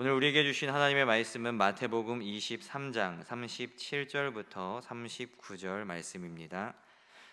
오늘 우리에게 주신 하나님의 말씀은 마태복음 23장 37절부터 39절 말씀입니다.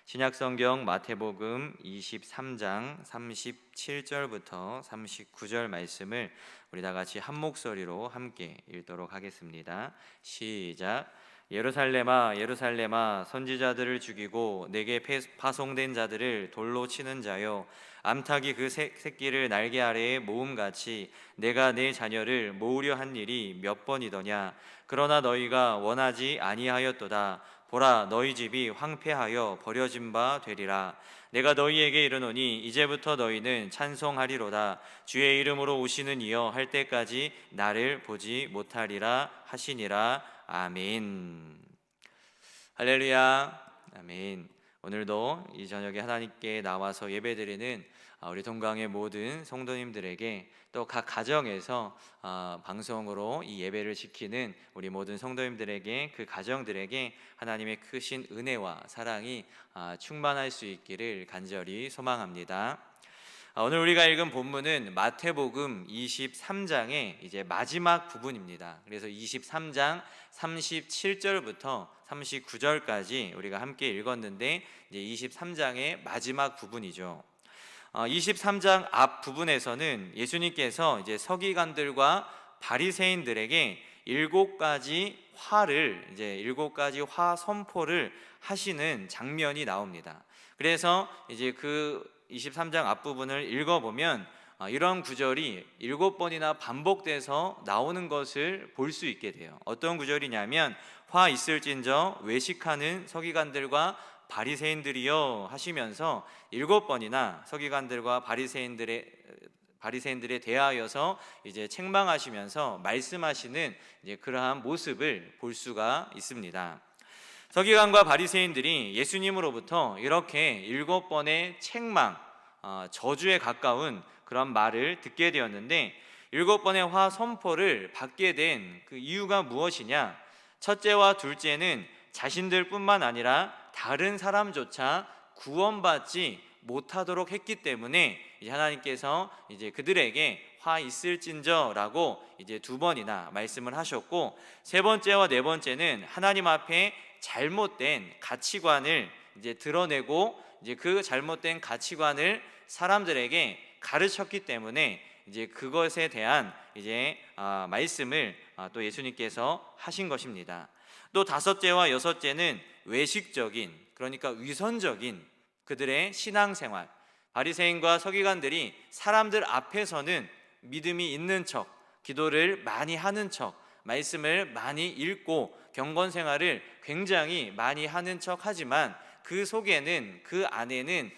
신약성경 마태복음 23장 37절부터 39절 말씀을 우리 다 같이 한 목소리로 함께 읽도록 하겠습니다. 시작. 예루살렘아 예루살렘아 선지자들을 죽이고 내게 파송된 자들을 돌로 치는 자여, 암탉이 그 새끼를 날개 아래에 모음같이 내가 내 자녀를 모으려 한 일이 몇 번이더냐. 그러나 너희가 원하지 아니하였도다. 보라, 너희 집이 황폐하여 버려진 바 되리라. 내가 너희에게 이르노니 이제부터 너희는 찬송하리로다. 주의 이름으로 오시는 이여 할 때까지 나를 보지 못하리라 하시니라. 아멘. 할렐루야. 아멘. 오늘도 이 저녁에 하나님께 나와서 예배드리는 우리 동강의 모든 성도님들에게, 또 각 가정에서 방송으로 이 예배를 지키는 우리 모든 성도님들에게, 그 가정들에게 하나님의 크신 은혜와 사랑이 충만할 수 있기를 간절히 소망합니다. 오늘 우리가 읽은 본문은 마태복음 23장의 이제 마지막 부분입니다. 그래서 23장 37절부터 39절까지 우리가 함께 읽었는데, 이제 23장의 마지막 부분이죠. 23장 앞 부분에서는 예수님께서 이제 서기관들과 바리새인들에게 7가지 화 선포를 하시는 장면이 나옵니다. 그래서 이제 그 23장 앞부분을 읽어보면 이런 구절이 7번이나 반복돼서 나오는 것을 볼 수 있게 돼요. 어떤 구절이냐면, 화 있을진저 외식하는 서기관들과 바리새인들이여 하시면서 7번이나 서기관들과 바리새인들에 대하여서 이제 책망하시면서 말씀하시는 이제 그러한 모습을 볼 수가 있습니다. 서기관과 바리새인들이 예수님으로부터 이렇게 7번의 책망, 저주에 가까운 그런 말을 듣게 되었는데, 7번의 화 선포를 받게 된 그 이유가 무엇이냐? 첫째와 둘째는 자신들뿐만 아니라 다른 사람조차 구원받지 못하도록 했기 때문에 이제 하나님께서 이제 그들에게 화 있을진저라고 이제 2번이나 말씀을 하셨고, 세 번째와 네 번째는 하나님 앞에 잘못된 가치관을 이제 드러내고, 이제 그 잘못된 가치관을 사람들에게 가르쳤기 때문에 이제 그것에 대한 이제 말씀을 또 예수님께서 하신 것입니다. 또 다섯째와 여섯째는 외식적인, 그러니까 위선적인 그들의 신앙생활, 바리새인과 서기관들이 사람들 앞에서는 믿음이 있는 척, 기도를 많이 하는 척, 말씀을 많이 읽고 경건 생활을 굉장히 많이 하는 척 하지만 그 속에는, 그 안에는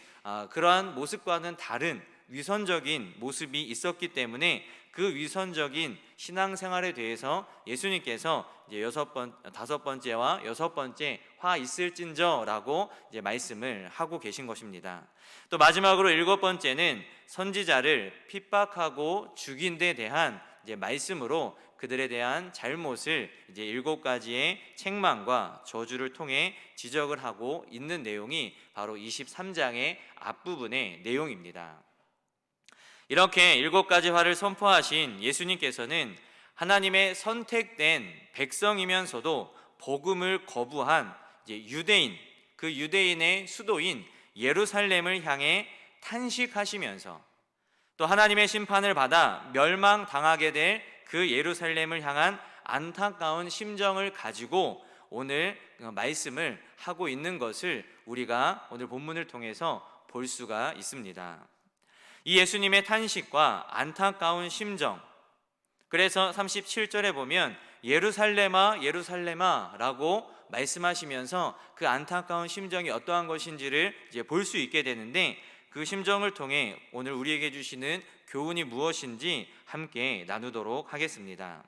그러한 모습과는 다른 위선적인 모습이 있었기 때문에 그 위선적인 신앙생활에 대해서 예수님께서 이제 다섯 번째와 여섯 번째 화 있을진저라고 이제 말씀을 하고 계신 것입니다. 또 마지막으로 7번째는 선지자를 핍박하고 죽인 데 대한 이제 말씀으로 그들에 대한 잘못을 이제 7가지의 책망과 저주를 통해 지적을 하고 있는 내용이 바로 23장의 앞부분의 내용입니다. 이렇게 7가지 화를 선포하신 예수님께서는 하나님의 선택된 백성이면서도 복음을 거부한 이제 유대인, 그 유대인의 수도인 예루살렘을 향해 탄식하시면서, 또 하나님의 심판을 받아 멸망당하게 될 그 예루살렘을 향한 안타까운 심정을 가지고 오늘 말씀을 하고 있는 것을 우리가 오늘 본문을 통해서 볼 수가 있습니다. 이 예수님의 탄식과 안타까운 심정, 그래서 37절에 보면 예루살렘아 예루살렘아 라고 말씀하시면서 그 안타까운 심정이 어떠한 것인지를 이제 볼 수 있게 되는데, 그 심정을 통해 오늘 우리에게 주시는 교훈이 무엇인지 함께 나누도록 하겠습니다.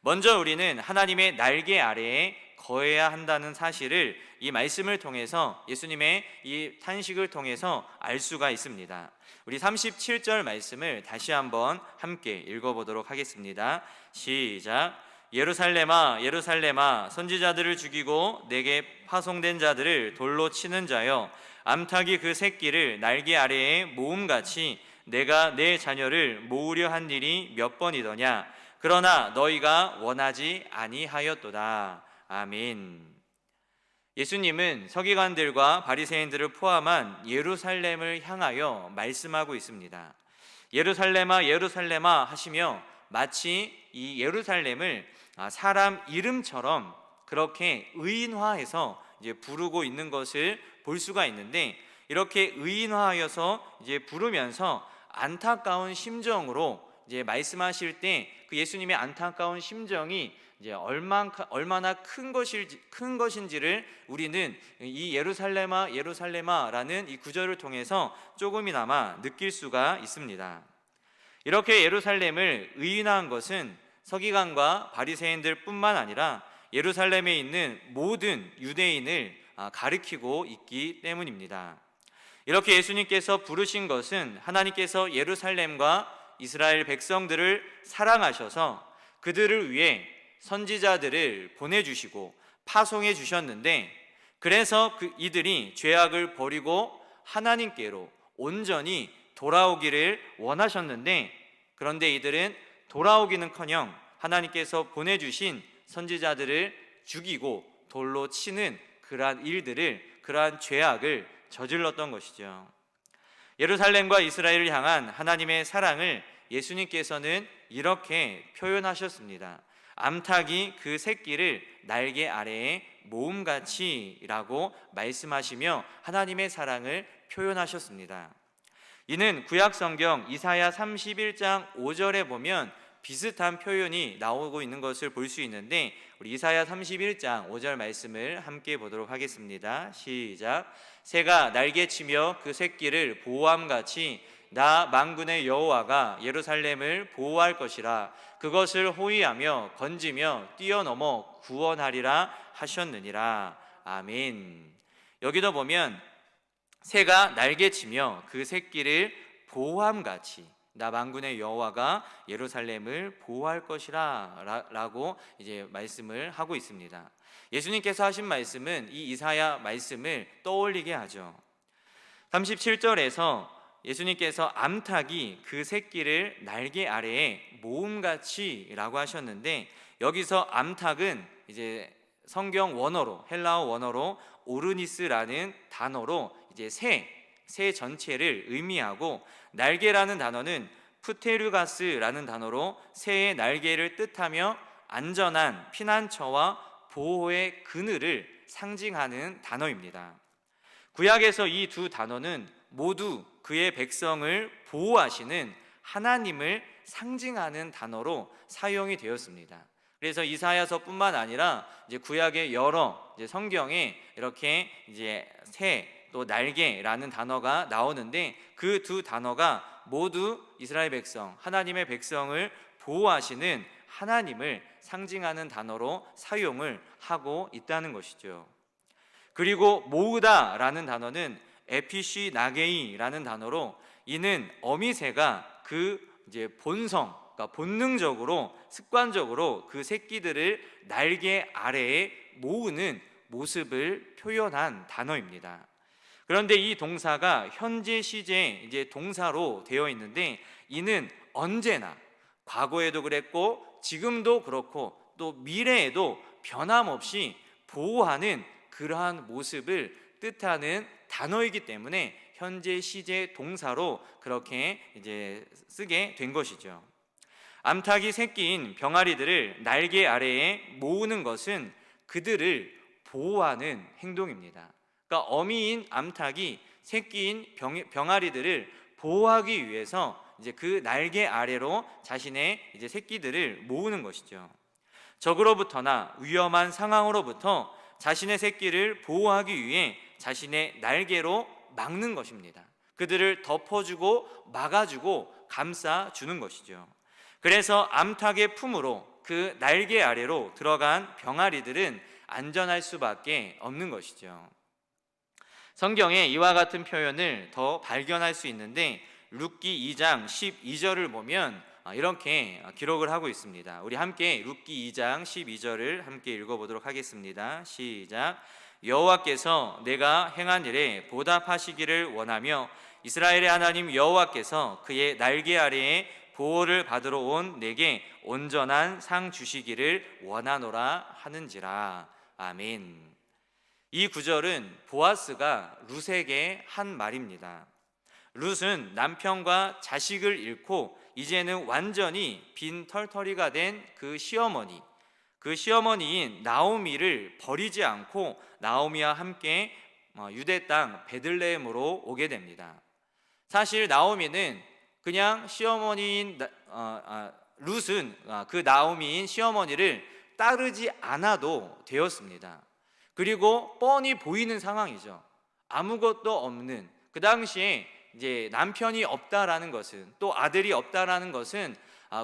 먼저 우리는 하나님의 날개 아래에 거해야 한다는 사실을 이 말씀을 통해서, 예수님의 이 탄식을 통해서 알 수가 있습니다. 우리 37절 말씀을 다시 한번 함께 읽어보도록 하겠습니다. 시작. 예루살렘아 예루살렘아 선지자들을 죽이고 내게 파송된 자들을 돌로 치는 자여, 암탉이 그 새끼를 날개 아래에 모음같이 내가 내 자녀를 모으려 한 일이 몇 번이더냐. 그러나 너희가 원하지 아니하였도다. 아멘. 예수님은 서기관들과 바리새인들을 포함한 예루살렘을 향하여 말씀하고 있습니다. 예루살렘아 예루살렘아 하시며 마치 이 예루살렘을 사람 이름처럼 그렇게 의인화해서 이제 부르고 있는 것을 볼 수가 있는데, 이렇게 의인화하여서 이제 부르면서 안타까운 심정으로 이제 말씀하실 때 그 예수님의 안타까운 심정이 이제 얼마나 큰 것인지를 우리는 이 예루살렘아 예루살렘아라는 이 구절을 통해서 조금이나마 느낄 수가 있습니다. 이렇게 예루살렘을 의인화한 것은 서기관과 바리새인들 뿐만 아니라 예루살렘에 있는 모든 유대인을 가리키고 있기 때문입니다. 이렇게 예수님께서 부르신 것은 하나님께서 예루살렘과 이스라엘 백성들을 사랑하셔서 그들을 위해 선지자들을 보내주시고 파송해 주셨는데, 그래서 이들이 죄악을 버리고 하나님께로 온전히 돌아오기를 원하셨는데, 그런데 이들은 돌아오기는커녕 하나님께서 보내주신 선지자들을 죽이고 돌로 치는 그러한 죄악을 저질렀던 것이죠. 예루살렘과 이스라엘을 향한 하나님의 사랑을 예수님께서는 이렇게 표현하셨습니다. 암탉이 그 새끼를 날개 아래에 모음같이라고 말씀하시며 하나님의 사랑을 표현하셨습니다. 이는 구약성경 이사야 31장 5절에 보면 비슷한 표현이 나오고 있는 것을 볼 수 있는데, 우리 이사야 31장 5절 말씀을 함께 보도록 하겠습니다. 시작. 새가 날개치며 그 새끼를 보호함같이 나 만군의 여호와가 예루살렘을 보호할 것이라. 그것을 호위하며 건지며 뛰어넘어 구원하리라 하셨느니라. 아멘. 여기도 보면 새가 날개치며 그 새끼를 보호함같이 나 만군의 여호와가 예루살렘을 보호할 것이라 라고 이제 말씀을 하고 있습니다. 예수님께서 하신 말씀은 이 이사야 말씀을 떠올리게 하죠. 37절에서 예수님께서 암탉이 그 새끼를 날개 아래에 모음같이라고 하셨는데, 여기서 암탉은 이제 성경 원어로, 헬라어 원어로 오르니스라는 단어로 이제 새 전체를 의미하고, 날개라는 단어는 푸테르가스라는 단어로 새의 날개를 뜻하며 안전한 피난처와 보호의 그늘을 상징하는 단어입니다. 구약에서 이 두 단어는 모두 그의 백성을 보호하시는 하나님을 상징하는 단어로 사용이 되었습니다. 그래서 이사야서뿐만 아니라 이제 구약의 여러 이제 성경에 이렇게 이제 새 또 날개라는 단어가 나오는데, 그 두 단어가 모두 이스라엘 백성, 하나님의 백성을 보호하시는 하나님을 상징하는 단어로 사용을 하고 있다는 것이죠. 그리고 모으다라는 단어는 에피시 나게이라는 단어로, 이는 어미새가 그 이제 그러니까 본능적으로 습관적으로 그 새끼들을 날개 아래에 모으는 모습을 표현한 단어입니다. 그런데 이 동사가 현재 시제 이제 동사로 되어 있는데, 이는 언제나 과거에도 그랬고 지금도 그렇고 또 미래에도 변함없이 보호하는 그러한 모습을 뜻하는 단어이기 때문에 현재 시제 동사로 그렇게 이제 쓰게 된 것이죠. 암탉이 새끼인 병아리들을 날개 아래에 모으는 것은 그들을 보호하는 행동입니다. 그러니까 어미인 암탉이 새끼인 병아리들을 보호하기 위해서 이제 그 날개 아래로 자신의 이제 새끼들을 모으는 것이죠. 적으로부터나 위험한 상황으로부터 자신의 새끼를 보호하기 위해 자신의 날개로 막는 것입니다. 그들을 덮어주고 막아주고 감싸주는 것이죠. 그래서 암탉의 품으로 그 날개 아래로 들어간 병아리들은 안전할 수밖에 없는 것이죠. 성경에 이와 같은 표현을 더 발견할 수 있는데, 룻기 2장 12절을 보면 이렇게 기록을 하고 있습니다. 우리 함께 룻기 2장 12절을 함께 읽어보도록 하겠습니다. 시작. 여호와께서 내가 행한 일에 보답하시기를 원하며 이스라엘의 하나님 여호와께서 그의 날개 아래에 보호를 받으러 온 내게 온전한 상 주시기를 원하노라 하는지라. 아멘. 이 구절은 보아스가 룻에게 한 말입니다. 룻은 남편과 자식을 잃고 이제는 완전히 빈털터리가 된 그 시어머니인 나오미를 버리지 않고 나오미와 함께 유대 땅 베들레헴으로 오게 됩니다. 사실 나오미는 그냥 시어머니인 룻은 그 나오미인 시어머니를 따르지 않아도 되었습니다. 그리고 뻔히 보이는 상황이죠. 아무것도 없는, 그 당시에 이제 남편이 없다라는 것은, 또 아들이 없다라는 것은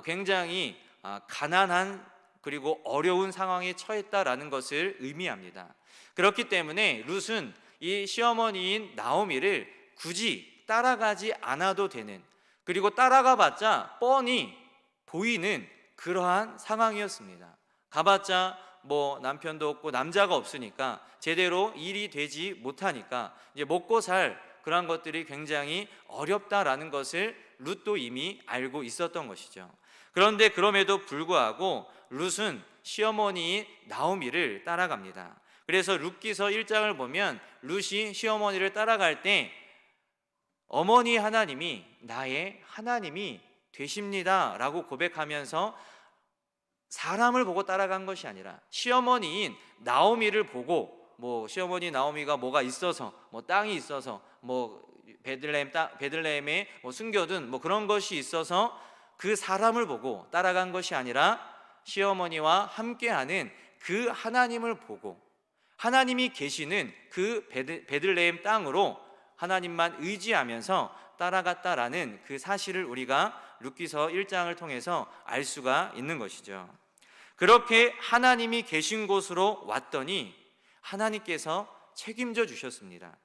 굉장히 가난한 그리고 어려운 상황에 처했다라는 것을 의미합니다. 그렇기 때문에 룻은 이 시어머니인 나오미를 굳이 따라가지 않아도 되는, 그리고 따라가 봤자 뻔히 보이는 그러한 상황이었습니다. 가봤자 뭐 남편도 없고 남자가 없으니까 제대로 일이 되지 못하니까 이제 먹고 살 그런 것들이 굉장히 어렵다라는 것을 룻도 이미 알고 있었던 것이죠. 그런데 그럼에도 불구하고 룻은 시어머니인 나오미를 따라갑니다. 그래서 룻기서 1장을 보면 룻이 시어머니를 따라갈 때 어머니 하나님이 나의 하나님이 되십니다 라고 고백하면서 사람을 보고 따라간 것이 아니라 시어머니인 나오미를 보고, 뭐 시어머니 나오미가 뭐가 있어서, 뭐 땅이 있어서, 뭐 베들레헴에 뭐 숨겨둔 뭐 그런 것이 있어서 그 사람을 보고 따라간 것이 아니라 시어머니와 함께하는 그 하나님을 보고 하나님이 계시는 그 베들레헴 땅으로 하나님만 의지하면서 따라갔다라는 그 사실을 우리가 룻기서 1장을 통해서 알 수가 있는 것이죠. 그렇게 하나님이 계신 곳으로 왔더니 하나님께서 책임져 주셨습니다.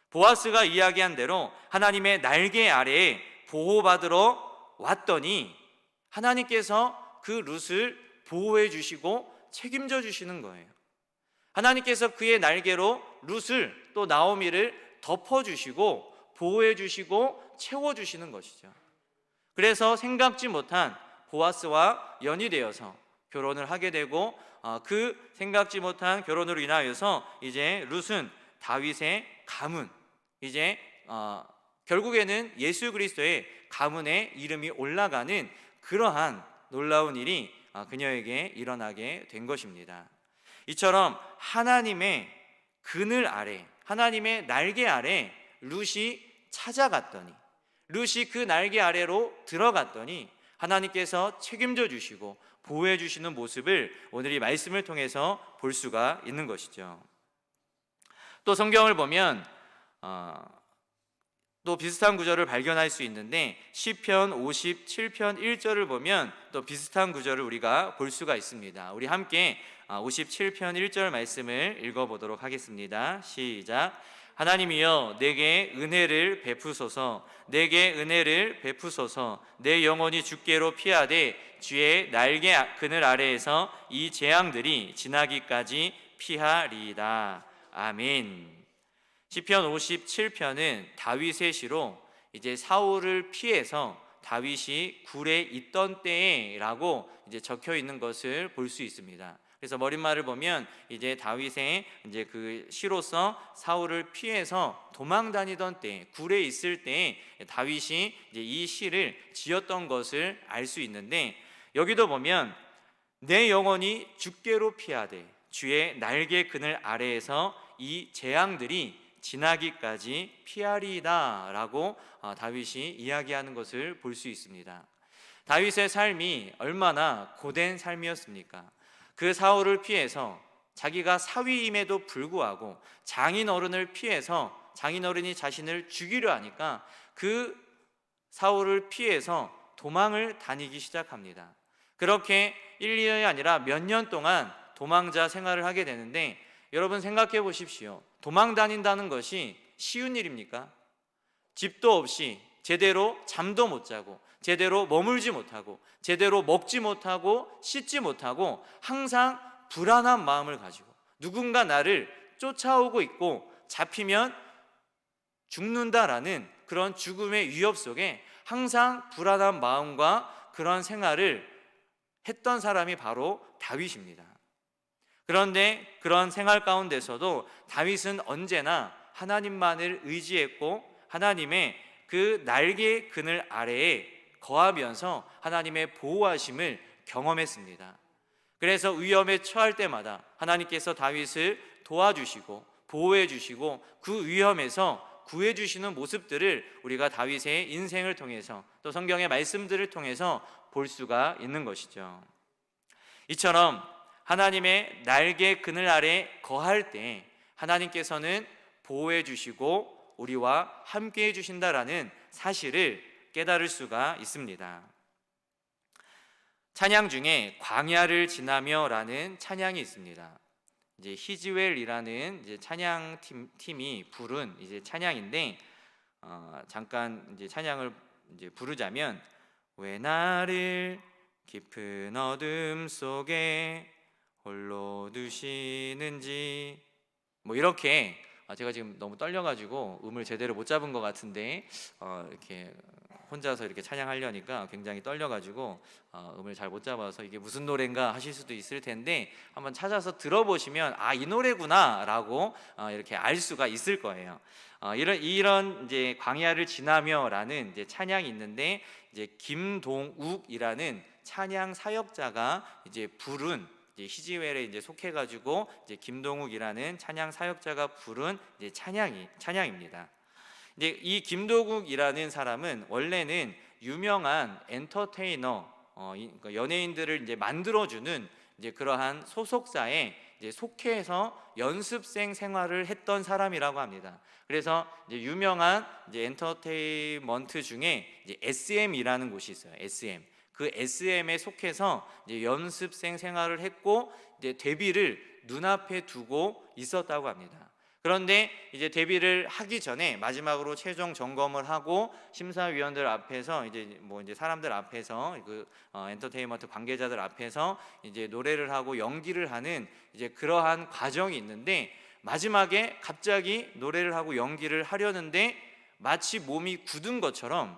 보아스가 이야기한 대로 하나님의 날개 아래에 보호받으러 왔더니 하나님께서 그 룻을 보호해 주시고 책임져 주시는 거예요. 하나님께서 그의 날개로 룻을, 또 나오미를 덮어주시고 보호해 주시고 채워주시는 것이죠. 그래서 생각지 못한 보아스와 연이 되어서 결혼을 하게 되고, 그 생각지 못한 결혼으로 인하여서 이제 룻은 다윗의 가문, 이제 결국에는 예수 그리스도의 가문에 이름이 올라가는 그러한 놀라운 일이 그녀에게 일어나게 된 것입니다. 이처럼 하나님의 그늘 아래, 하나님의 날개 아래 룻이 찾아갔더니, 룻이 그 날개 아래로 들어갔더니 하나님께서 책임져 주시고 보호해 주시는 모습을 오늘 이 말씀을 통해서 볼 수가 있는 것이죠. 또 성경을 보면 또 비슷한 구절을 발견할 수 있는데 시편 57편 1절을 보면 또 비슷한 구절을 우리가 볼 수가 있습니다. 우리 함께 57편 1절 말씀을 읽어보도록 하겠습니다. 시작. 하나님이여 내게 은혜를 베푸소서, 내게 은혜를 베푸소서. 내 영혼이 주께로 피하되 주의 날개 그늘 아래에서 이 재앙들이 지나기까지 피하리이다. 아멘. 시편 57편은 다윗의 시로 이제 사울을 피해서 다윗이 굴에 있던 때라고 이제 적혀 있는 것을 볼 수 있습니다. 그래서 머릿말을 보면 이제 다윗의 이제 그 시로서 사울을 피해서 도망 다니던 때, 굴에 있을 때 다윗이 이제 이 시를 지었던 것을 알 수 있는데, 여기도 보면 내 영혼이 주께로 피하되 주의 날개 그늘 아래에서 이 재앙들이 지나기까지 피하리이다 라고 다윗이 이야기하는 것을 볼 수 있습니다. 다윗의 삶이 얼마나 고된 삶이었습니까? 그 사울을 피해서 자기가 사위임에도 불구하고 장인어른을 피해서 장인어른이 자신을 죽이려 하니까 그 사울을 피해서 도망을 다니기 시작합니다. 그렇게 1, 2년이 아니라 몇 년 동안 도망자 생활을 하게 되는데, 여러분 생각해 보십시오. 도망 다닌다는 것이 쉬운 일입니까? 집도 없이 제대로 잠도 못 자고 제대로 머물지 못하고 제대로 먹지 못하고 씻지 못하고 항상 불안한 마음을 가지고 누군가 나를 쫓아오고 있고 잡히면 죽는다라는 그런 죽음의 위협 속에 항상 불안한 마음과 그런 생활을 했던 사람이 바로 다윗입니다. 그런데 그런 생활 가운데서도 다윗은 언제나 하나님만을 의지했고 하나님의 그 날개 그늘 아래에 거하면서 하나님의 보호하심을 경험했습니다. 그래서 위험에 처할 때마다 하나님께서 다윗을 도와주시고 보호해 주시고 그 위험에서 구해 주시는 모습들을 우리가 다윗의 인생을 통해서 또 성경의 말씀들을 통해서 볼 수가 있는 것이죠. 이처럼 하나님의 날개 그늘 아래 거할 때 하나님께서는 보호해 주시고 우리와 함께 해 주신다라는 사실을 깨달을 수가 있습니다. 찬양 중에 광야를 지나며라는 찬양이 있습니다. 이제 히즈웰이라는 이제 찬양 팀이 부른 이제 찬양인데 잠깐 이제 찬양을 이제 부르자면 왜 나를 깊은 어둠 속에 홀로 두시는지 뭐 이렇게 제가 지금 너무 떨려가지고 음을 제대로 못 잡은 것 같은데 이렇게 혼자서 이렇게 찬양하려니까 굉장히 떨려가지고 음을 잘 못 잡아서 이게 무슨 노래인가 하실 수도 있을 텐데 한번 찾아서 들어보시면 이 노래구나 라고 이렇게 알 수가 있을 거예요. 이런 이제 광야를 지나며라는 이제 찬양이 있는데 이제 김동욱이라는 찬양 사역자가 이제 부른 히지웰에 이제 속해가지고 이제 김동욱이라는 찬양 사역자가 부른 이제 찬양입니다. 이제 이 김동욱이라는 사람은 원래는 유명한 엔터테이너, 그러니까 연예인들을 이제 만들어주는 이제 그러한 소속사에 이제 속해서 연습생 생활을 했던 사람이라고 합니다. 그래서 이제 유명한 이제 엔터테인먼트 중에 이제 SM이라는 곳이 있어요. SM. 그 SM에 속해서 이제 연습생 생활을 했고 이제 데뷔를 눈앞에 두고 있었다고 합니다. 그런데 이제 데뷔를 하기 전에 마지막으로 최종 점검을 하고 심사위원들 앞에서 이제 사람들 앞에서 그 엔터테인먼트 관계자들 앞에서 이제 노래를 하고 연기를 하는 이제 그러한 과정이 있는데 마지막에 갑자기 노래를 하고 연기를 하려는데 마치 몸이 굳은 것처럼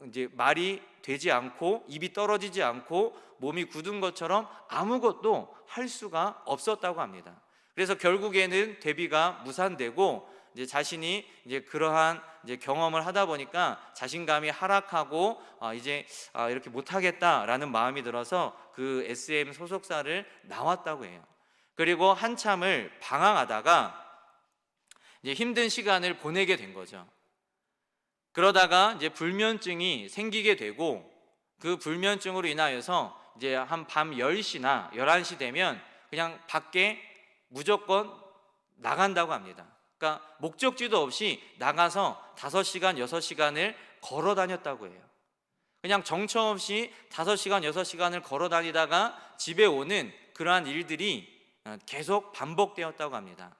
이제 말이 되지 않고 입이 떨어지지 않고 몸이 굳은 것처럼 아무것도 할 수가 없었다고 합니다. 그래서 결국에는 데뷔가 무산되고 이제 자신이 이제 그러한 이제 경험을 하다 보니까 자신감이 하락하고 이제 이렇게 못하겠다라는 마음이 들어서 그 SM 소속사를 나왔다고 해요. 그리고 한참을 방황하다가 이제 힘든 시간을 보내게 된 거죠. 그러다가 이제 불면증이 생기게 되고 그 불면증으로 인하여서 이제 한 밤 10시나 11시 되면 그냥 밖에 무조건 나간다고 합니다. 그러니까 목적지도 없이 나가서 5시간, 6시간을 걸어 다녔다고 해요. 그냥 정처 없이 5시간, 6시간을 걸어 다니다가 집에 오는 그러한 일들이 계속 반복되었다고 합니다.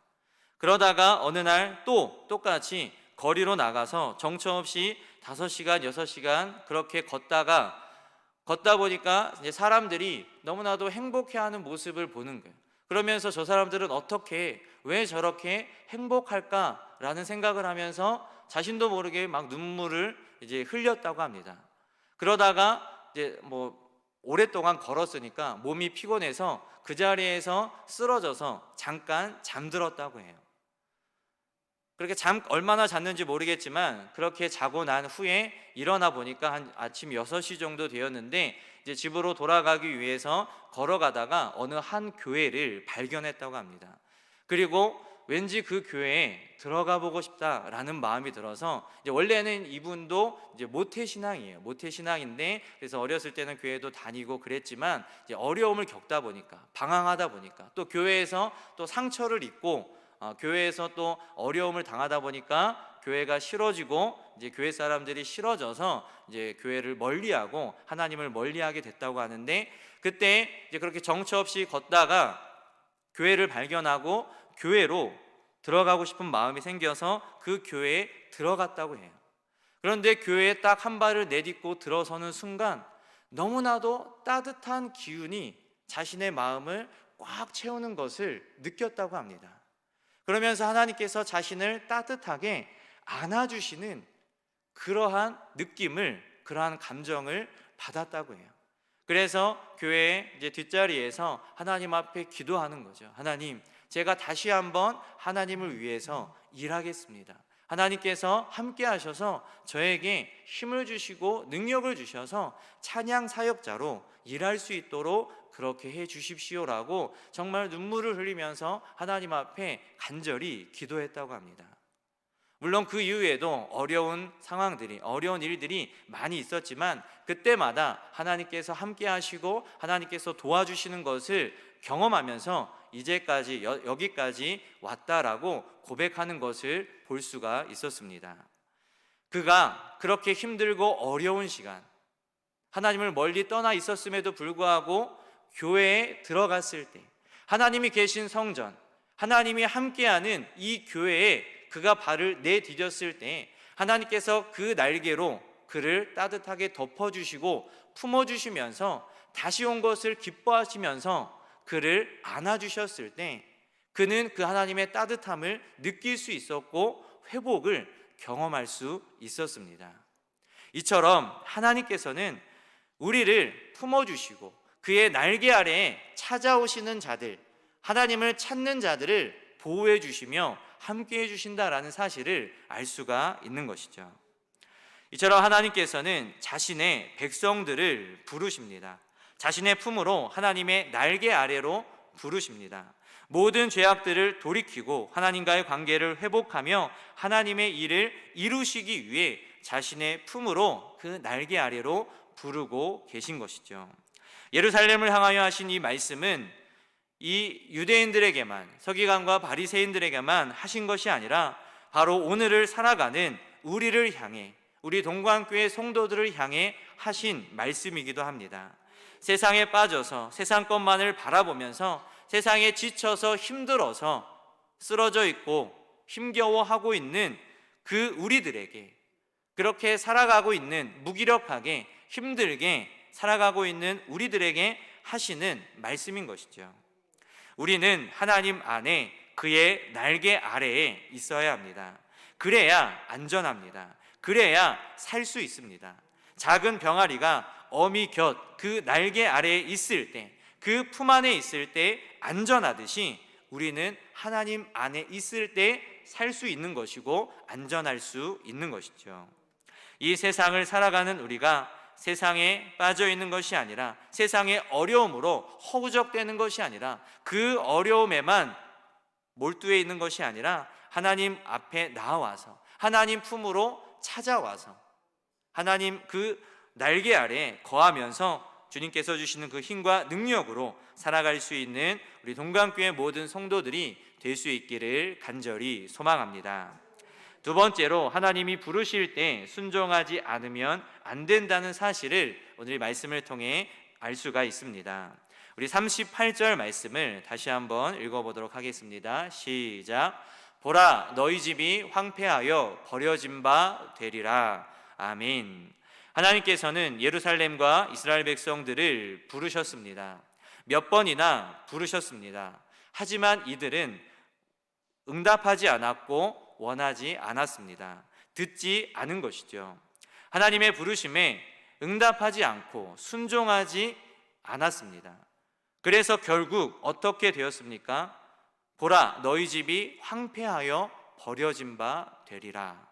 그러다가 어느 날 또 똑같이 거리로 나가서 정처 없이 5시간, 6시간 그렇게 걷다 보니까 이제 사람들이 너무나도 행복해하는 모습을 보는 거예요. 그러면서 저 사람들은 왜 저렇게 행복할까라는 생각을 하면서 자신도 모르게 막 눈물을 이제 흘렸다고 합니다. 그러다가 이제 오랫동안 걸었으니까 몸이 피곤해서 그 자리에서 쓰러져서 잠깐 잠들었다고 해요. 그렇게 얼마나 잤는지 모르겠지만 그렇게 자고 난 후에 일어나 보니까 한 아침 6시 정도 되었는데 이제 집으로 돌아가기 위해서 걸어가다가 어느 한 교회를 발견했다고 합니다. 그리고 왠지 그 교회에 들어가 보고 싶다라는 마음이 들어서 이제 원래는 이분도 이제 모태신앙인데 그래서 어렸을 때는 교회도 다니고 그랬지만 이제 어려움을 겪다 보니까 방황하다 보니까 또 교회에서 또 상처를 입고 교회에서 또 어려움을 당하다 보니까 교회가 싫어지고 이제 교회 사람들이 싫어져서 이제 교회를 멀리하고 하나님을 멀리하게 됐다고 하는데 그때 이제 그렇게 정처 없이 걷다가 교회를 발견하고 교회로 들어가고 싶은 마음이 생겨서 그 교회에 들어갔다고 해요. 그런데 교회에 딱 한 발을 내딛고 들어서는 순간 너무나도 따뜻한 기운이 자신의 마음을 꽉 채우는 것을 느꼈다고 합니다. 그러면서 하나님께서 자신을 따뜻하게 안아주시는 그러한 느낌을, 그러한 감정을 받았다고 해요. 그래서 교회 이제 뒷자리에서 하나님 앞에 기도하는 거죠. 하나님, 제가 다시 한번 하나님을 위해서 일하겠습니다. 하나님께서 함께 하셔서 저에게 힘을 주시고 능력을 주셔서 찬양 사역자로 일할 수 있도록 그렇게 해 주십시오라고 정말 눈물을 흘리면서 하나님 앞에 간절히 기도했다고 합니다. 물론 그 이후에도 어려운 상황들이, 어려운 일들이 많이 있었지만 그때마다 하나님께서 함께 하시고 하나님께서 도와주시는 것을 경험하면서 이제까지 여기까지 왔다라고 고백하는 것을 볼 수가 있었습니다. 그가 그렇게 힘들고 어려운 시간, 하나님을 멀리 떠나 있었음에도 불구하고 교회에 들어갔을 때, 하나님이 계신 성전, 하나님이 함께하는 이 교회에 그가 발을 내디뎠을 때 하나님께서 그 날개로 그를 따뜻하게 덮어주시고 품어주시면서 다시 온 것을 기뻐하시면서 그를 안아주셨을 때 그는 그 하나님의 따뜻함을 느낄 수 있었고 회복을 경험할 수 있었습니다. 이처럼 하나님께서는 우리를 품어주시고 그의 날개 아래에 찾아오시는 자들, 하나님을 찾는 자들을 보호해 주시며 함께 해주신다라는 사실을 알 수가 있는 것이죠. 이처럼 하나님께서는 자신의 백성들을 부르십니다. 자신의 품으로 하나님의 날개 아래로 부르십니다. 모든 죄악들을 돌이키고 하나님과의 관계를 회복하며 하나님의 일을 이루시기 위해 자신의 품으로 그 날개 아래로 부르고 계신 것이죠. 예루살렘을 향하여 하신 이 말씀은 이 유대인들에게만, 서기관과 바리새인들에게만 하신 것이 아니라 바로 오늘을 살아가는 우리를 향해, 우리 동관교회 성도들을 향해 하신 말씀이기도 합니다. 세상에 빠져서 세상 것만을 바라보면서 세상에 지쳐서 힘들어서 쓰러져 있고 힘겨워하고 있는 그 우리들에게, 그렇게 살아가고 있는, 무기력하게 힘들게 살아가고 있는 우리들에게 하시는 말씀인 것이죠. 우리는 하나님 안에 그의 날개 아래에 있어야 합니다. 그래야 안전합니다. 그래야 살 수 있습니다. 작은 병아리가 어미 곁 그 날개 아래에 있을 때, 그 품 안에 있을 때 안전하듯이 우리는 하나님 안에 있을 때 살 수 있는 것이고 안전할 수 있는 것이죠. 이 세상을 살아가는 우리가 세상에 빠져 있는 것이 아니라, 세상의 어려움으로 허우적대는 것이 아니라, 그 어려움에만 몰두해 있는 것이 아니라 하나님 앞에 나와서 하나님 품으로 찾아와서 하나님 그 날개 아래 거하면서 주님께서 주시는 그 힘과 능력으로 살아갈 수 있는 우리 동감교회 모든 성도들이 될 수 있기를 간절히 소망합니다. 두 번째로, 하나님이 부르실 때 순종하지 않으면 안 된다는 사실을 오늘 말씀을 통해 알 수가 있습니다. 우리 38절 말씀을 다시 한번 읽어보도록 하겠습니다. 시작. 보라, 너희 집이 황폐하여 버려진 바 되리라. 아멘. 하나님께서는 예루살렘과 이스라엘 백성들을 부르셨습니다. 몇 번이나 부르셨습니다. 하지만 이들은 응답하지 않았고 원하지 않았습니다. 듣지 않은 것이죠. 하나님의 부르심에 응답하지 않고 순종하지 않았습니다. 그래서 결국 어떻게 되었습니까? 보라, 너희 집이 황폐하여 버려진 바 되리라.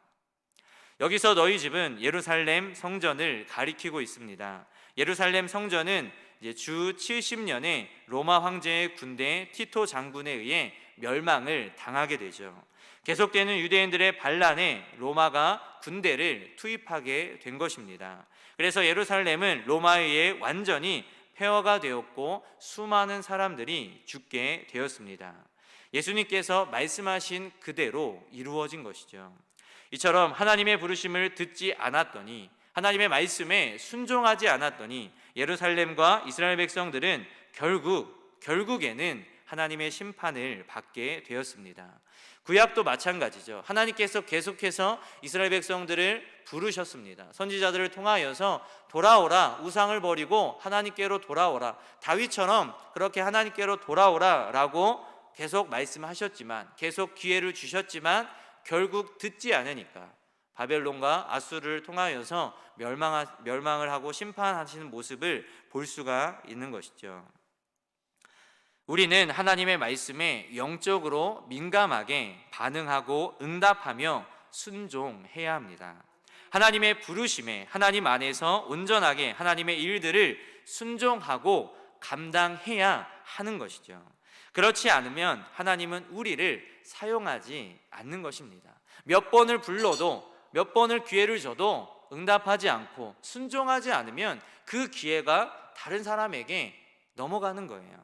여기서 너희 집은 예루살렘 성전을 가리키고 있습니다. 예루살렘 성전은 이제 주 70년에 로마 황제의 군대 티토 장군에 의해 멸망을 당하게 되죠. 계속되는 유대인들의 반란에 로마가 군대를 투입하게 된 것입니다. 그래서 예루살렘은 로마에 의해 완전히 폐허가 되었고 수많은 사람들이 죽게 되었습니다. 예수님께서 말씀하신 그대로 이루어진 것이죠. 이처럼 하나님의 부르심을 듣지 않았더니, 하나님의 말씀에 순종하지 않았더니 예루살렘과 이스라엘 백성들은 결국에는 하나님의 심판을 받게 되었습니다. 구약도 마찬가지죠. 하나님께서 계속해서 이스라엘 백성들을 부르셨습니다. 선지자들을 통하여서 돌아오라, 우상을 버리고 하나님께로 돌아오라, 다윗처럼 그렇게 하나님께로 돌아오라 라고 계속 말씀하셨지만, 계속 기회를 주셨지만 결국 듣지 않으니까 바벨론과 아수르를 통하여서 멸망을 하고 심판하시는 모습을 볼 수가 있는 것이죠. 우리는 하나님의 말씀에 영적으로 민감하게 반응하고 응답하며 순종해야 합니다. 하나님의 부르심에 하나님 안에서 온전하게 하나님의 일들을 순종하고 감당해야 하는 것이죠. 그렇지 않으면 하나님은 우리를 사용하지 않는 것입니다. 몇 번을 불러도, 몇 번을 기회를 줘도 응답하지 않고 순종하지 않으면 그 기회가 다른 사람에게 넘어가는 거예요.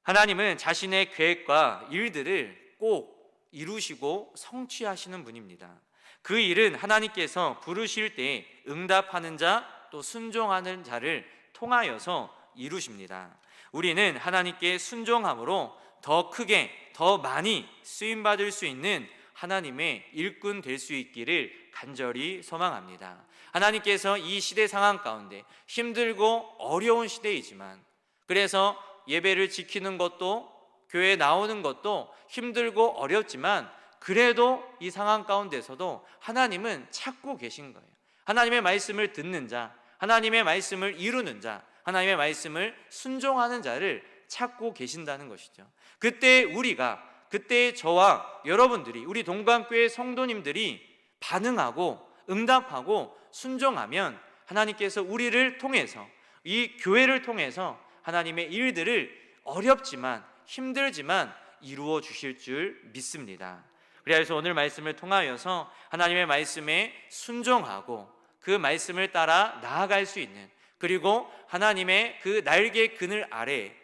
하나님은 자신의 계획과 일들을 꼭 이루시고 성취하시는 분입니다. 그 일은 하나님께서 부르실 때 응답하는 자, 또 순종하는 자를 통하여서 이루십니다. 우리는 하나님께 순종함으로 더 크게, 더 많이 쓰임받을 수 있는 하나님의 일꾼 될 수 있기를 간절히 소망합니다. 하나님께서 이 시대 상황 가운데 힘들고 어려운 시대이지만, 그래서 예배를 지키는 것도, 교회에 나오는 것도 힘들고 어렵지만, 그래도 이 상황 가운데서도 하나님은 찾고 계신 거예요. 하나님의 말씀을 듣는 자, 하나님의 말씀을 이루는 자, 하나님의 말씀을 순종하는 자를 찾고 계신다는 것이죠. 그때 저와 여러분들이, 우리 동방교회 성도님들이 반응하고 응답하고 순종하면 하나님께서 우리를 통해서, 이 교회를 통해서 하나님의 일들을 어렵지만 힘들지만 이루어 주실 줄 믿습니다. 그래서 오늘 말씀을 통하여서 하나님의 말씀에 순종하고 그 말씀을 따라 나아갈 수 있는, 그리고 하나님의 그 날개 그늘 아래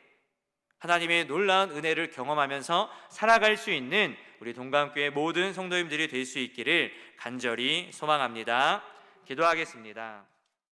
하나님의 놀라운 은혜를 경험하면서 살아갈 수 있는 우리 동감교회 모든 성도님들이 될 수 있기를 간절히 소망합니다. 기도하겠습니다.